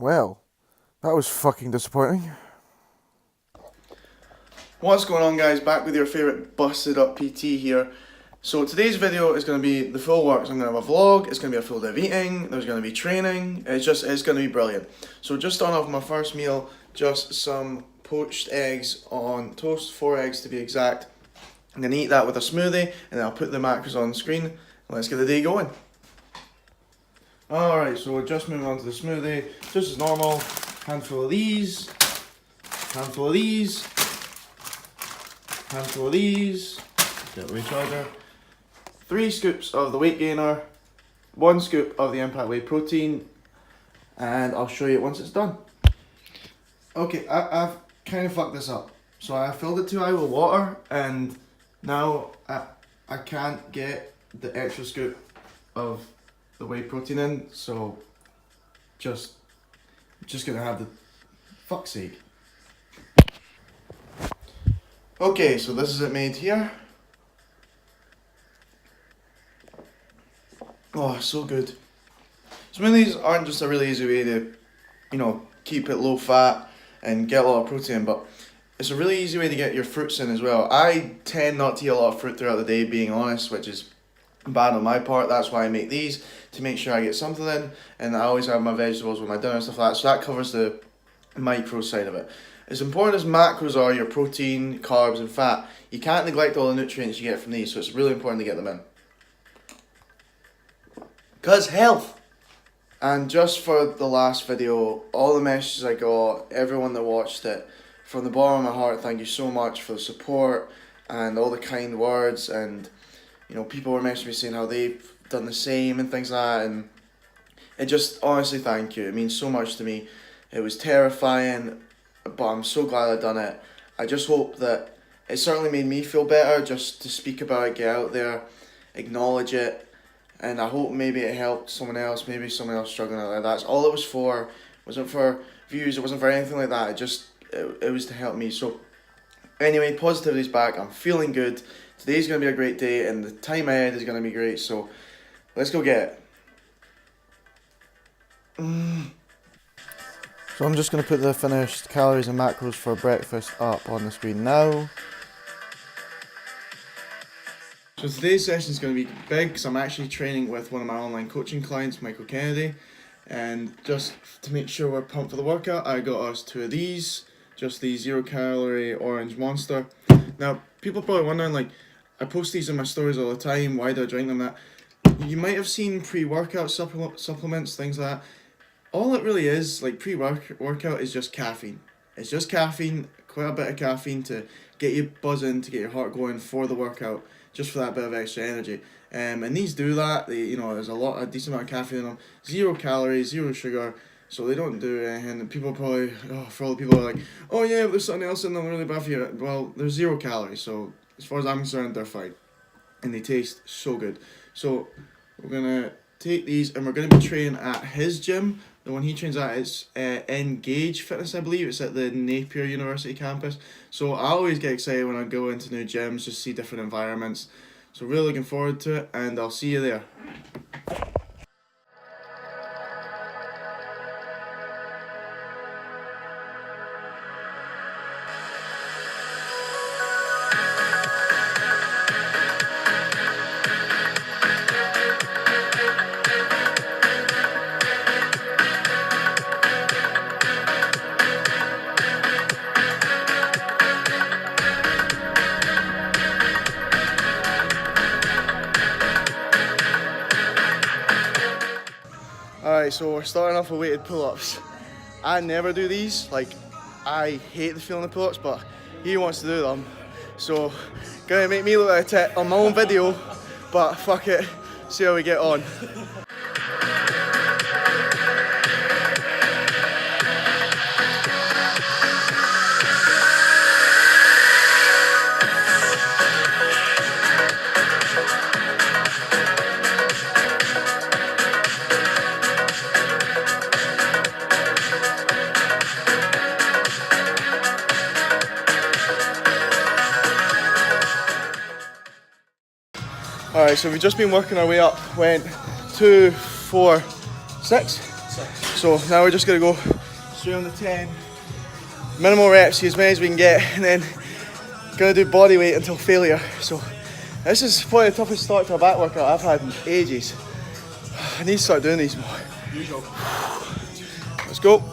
Well, that was fucking disappointing. What's going on, guys? Back with your favourite busted up PT here. So today's video is going to be the full works. I'm going to have a vlog, it's going to be a full day of eating, there's going to be training, it's going to be brilliant. So just starting off with my first meal, just some poached eggs on toast, 4 eggs to be exact. I'm going to eat that with a smoothie, and then I'll put the macros on the screen. Let's get the day going. Alright, so we're just moving on to the smoothie, just as normal. Handful of these, handful of these, handful of these, get the recharger, 3 scoops of the weight gainer, 1 scoop of the impact whey protein, and I'll show you it once it's done. Okay, I've kind of fucked this up. So I filled it too high with water, and now I can't get the extra scoop of the whey protein in, so just gonna have the fuck's sake. Okay, so this is it made here. Oh, so good. Smoothies aren't just a really easy way to, keep it low fat and get a lot of protein, but it's a really easy way to get your fruits in as well. I tend not to eat a lot of fruit throughout the day, being honest, which is bad on my part. That's why I make these, to make sure I get something in, and I always have my vegetables with my dinner and stuff like that, so that covers the micro side of it. As important as macros are, your protein, carbs and fat, you can't neglect all the nutrients you get from these, so it's really important to get them in. Because health! And just for the last video, all the messages I got, everyone that watched it, from the bottom of my heart, thank you so much for the support and all the kind words, and people were messaging me saying how they've done the same and things like that, and it just, honestly, thank you. It means so much to me. It was terrifying, but I'm so glad I've done it. I just hope that it certainly made me feel better just to speak about it, get out there, acknowledge it, and I hope maybe it helped someone else, maybe someone else struggling out there. That's all it was for. It wasn't for views, it wasn't for anything like that. It was to help me. So anyway, positivity's back. I'm feeling good. Today's going to be a great day, and the time ahead is going to be great, so let's go get it. So I'm just going to put the finished calories and macros for breakfast up on the screen now. So today's session is going to be big because I'm actually training with one of my online coaching clients, Michael Kennedy, and just to make sure we're pumped for the workout, I got us 2 of these, just the 0 calorie orange monster. Now, people are probably wondering, I post these in my stories all the time, why do I drink them? That you might have seen pre-workout supplements, things like that. All it really is, pre-workout, is just caffeine. It's just caffeine, quite a bit of caffeine to get you buzzing, to get your heart going for the workout, just for that bit of extra energy. And these do that. There's a decent amount of caffeine in them. 0 calories, 0 sugar, so they don't do anything. And people probably, for all the people who are like, oh yeah, but there's something else in them really bad for you. Well, there's 0 calories, so as far as I'm concerned, they're fine. And they taste so good. So we're gonna take these, and we're gonna be training at his gym. The one he trains at is Engage Fitness, I believe. It's at the Napier University campus. So I always get excited when I go into new gyms, just see different environments. So really looking forward to it, and I'll see you there. Alright, so we're starting off with weighted pull-ups. I never do these, I hate the feeling of pull-ups, but he wants to do them. So, gonna make me look like a tit on my own video, but fuck it, see how we get on. Alright, so we've just been working our way up. Went 2, 4, 6, So now we're just gonna go straight on the 10. Minimal reps, as many as we can get, and then gonna do body weight until failure. So this is probably the toughest start to a back workout I've had in ages. I need to start doing these more. Let's go.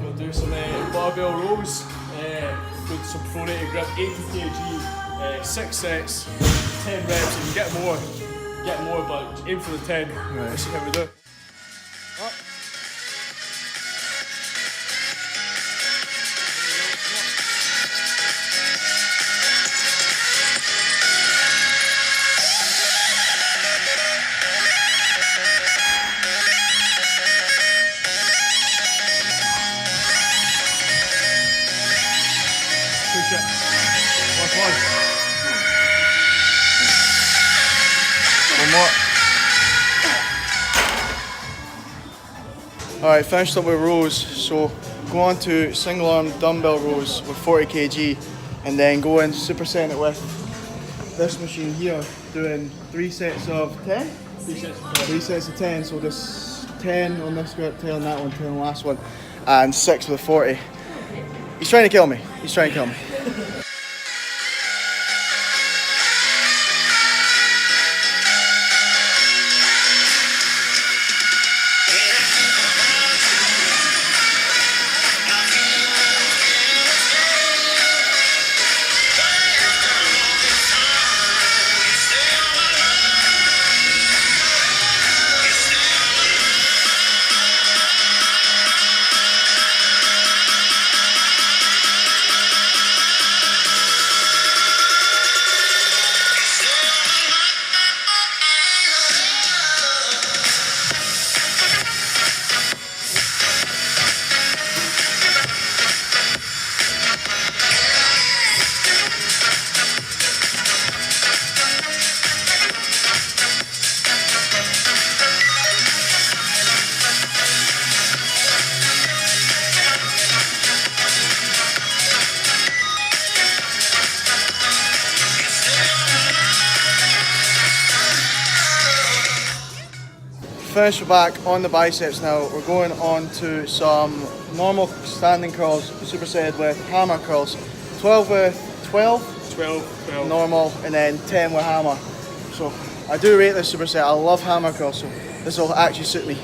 We'll do some barbell rows with some pronated grip, 80 kg, 6 sets, 10 reps. You can get more, but aim for the 10. Right. Let's see how we do. Up. Push it. Last one. One more. Alright, finished up with rows. So go on to single arm dumbbell rows with 40 kg and then go in supersetting it with this machine here, doing 3 sets of 10? 3 sets of 10, so just 10 on this grip, 10 on that one, 10 on the last one, and 6 with 40. He's trying to kill me. He's trying to kill me. Finish the back on the biceps now. We're going on to some normal standing curls, supersetted with hammer curls. 12 with 12 normal, and then 10 with hammer. So I do rate this superset. I love hammer curls, so this will actually suit me.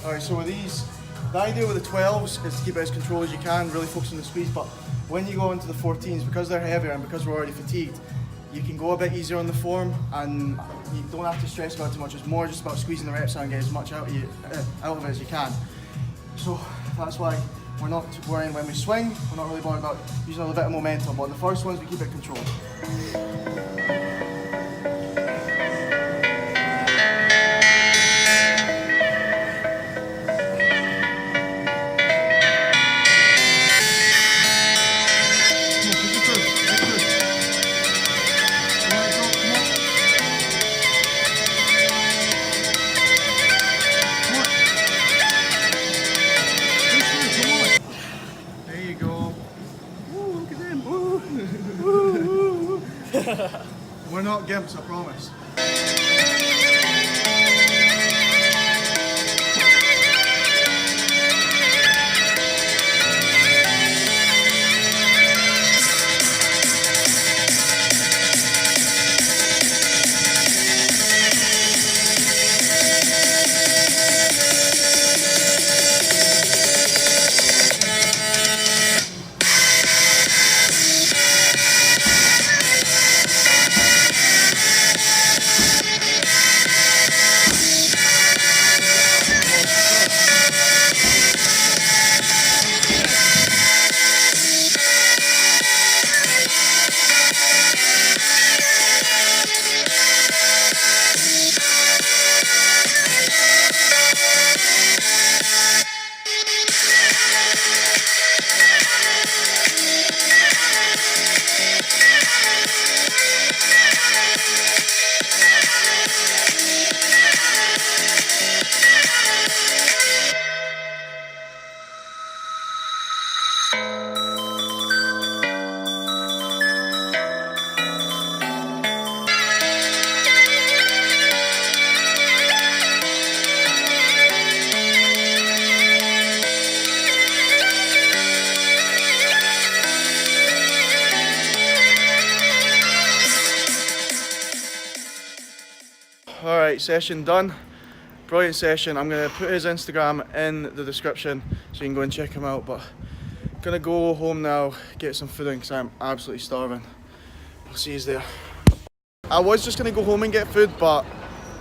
Alright, so with these, the idea with the 12s is to keep it as controlled as you can, really focus on the squeeze, but when you go into the 14s, because they're heavier and because we're already fatigued, you can go a bit easier on the form and you don't have to stress about it too much. It's more just about squeezing the reps out and get as much out of it as you can. So that's why we're not worrying when we swing. We're not really worried about using a little bit of momentum, but in the first ones we keep it controlled. We're not gimps, I promise. Right, session done. Brilliant session. I'm going to put his Instagram in the description so you can go and check him out. But gonna go home now, get some food in because I'm absolutely starving. I'll see you there. I was just gonna go home and get food, but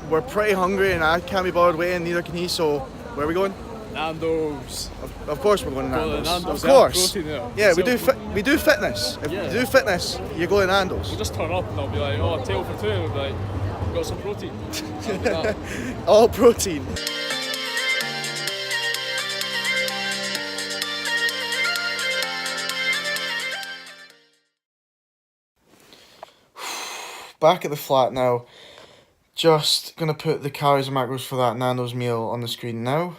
we're pretty hungry and I can't be bothered waiting, neither can he, so where are we going? Nando's. Of course we're going to Go to Nando's. Nando's, Of course. protein there. Yeah, we So- we do fitness. If Yeah. you do fitness, you go to Nando's. We'll just turn up and they'll be like, oh, tail for two, and we'll be like, we've got some protein. That'll be that. All protein. Back at the flat now. Just gonna put the calories and macros for that Nando's meal on the screen now.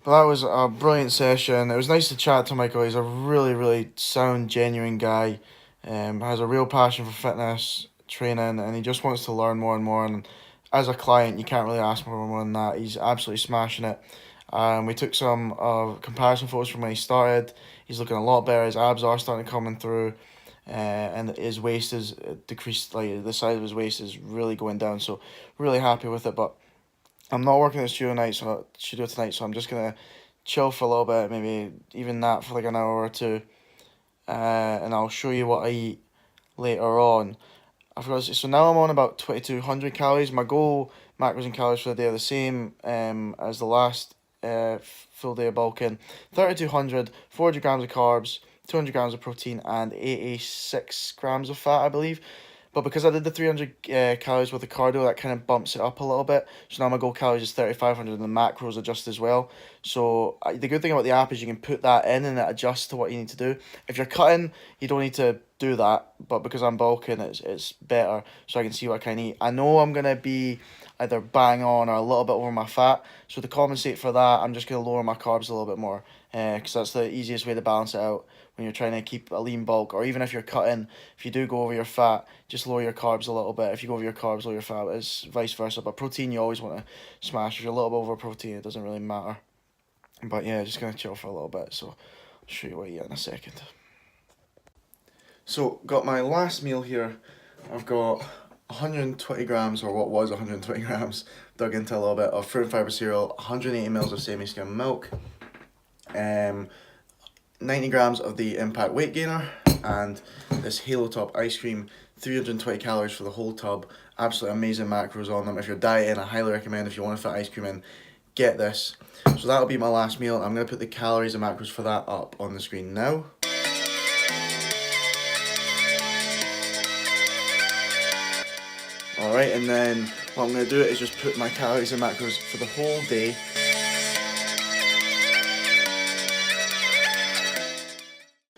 But that was a brilliant session. It was nice to chat to Michael. He's a really, really sound, genuine guy. Has a real passion for fitness, training, and he just wants to learn more and more. And as a client, you can't really ask for more than that. He's absolutely smashing it. We took some comparison photos from when he started. He's looking a lot better. His abs are starting to come through, and his waist is decreased. Like the size of his waist is really going down. So really happy with it. But I'm not working at the studio tonight, so I'm just gonna chill for a little bit, maybe even that for like an hour or two, and I'll show you what I eat later on. I forgot to say, so now I'm on about 2,200 calories. My goal macros and calories for the day are the same as the last full day of bulking. 3,200, 400 grams of carbs, 200 grams of protein, and 86 grams of fat, I believe. But because I did the 300 calories with the cardio, that kind of bumps it up a little bit. So now my goal calories is 3,500 and the macros adjust as well. So the good thing about the app is you can put that in and it adjusts to what you need to do. If you're cutting, you don't need to do that. But because I'm bulking, it's better so I can see what I can eat. I know I'm going to be either bang on or a little bit over my fat. So to compensate for that, I'm just going to lower my carbs a little bit more. Because that's the easiest way to balance it out when you're trying to keep a lean bulk, or even if you're cutting, if you do go over your fat, just lower your carbs a little bit. If you go over your carbs, lower your fat. It's vice versa. But protein, you always want to smash. If you're a little bit over protein, it doesn't really matter. But yeah, just going to chill for a little bit. So I'll show you what I eat in a second. So got my last meal here. I've got 120 grams, or what was 120 grams, dug into a little bit of fruit and fibre cereal, 180 mils of semi-skim milk, 90 grams of the Impact Weight Gainer, and this Halo Top ice cream, 320 calories for the whole tub. Absolutely amazing macros on them. If you're dieting, I highly recommend, if you want to fit ice cream in, get this. So that'll be my last meal. I'm going to put the calories and macros for that up on the screen now. Alright, and then what I'm going to do is just put my calories and macros for the whole day.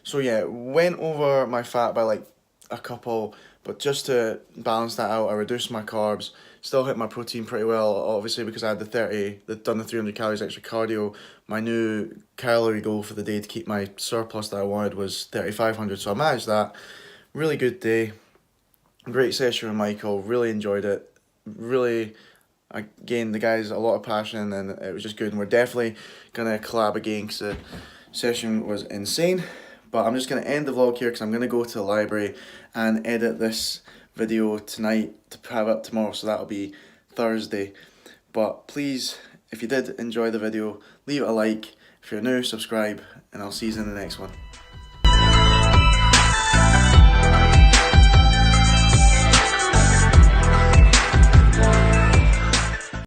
So yeah, went over my fat by like a couple, but just to balance that out, I reduced my carbs, still hit my protein pretty well, obviously because I had done the 300 calories extra cardio. My new calorie goal for the day to keep my surplus that I wanted was 3,500, so I managed that. Really good day. Great session with Michael, really enjoyed it. Really, again, the guy's a lot of passion and it was just good, and we're definitely going to collab again because the session was insane. But I'm just going to end the vlog here because I'm going to go to the library and edit this video tonight to have it tomorrow, so that'll be Thursday. But please, if you did enjoy the video, leave it a like. If you're new, subscribe, and I'll see you in the next one.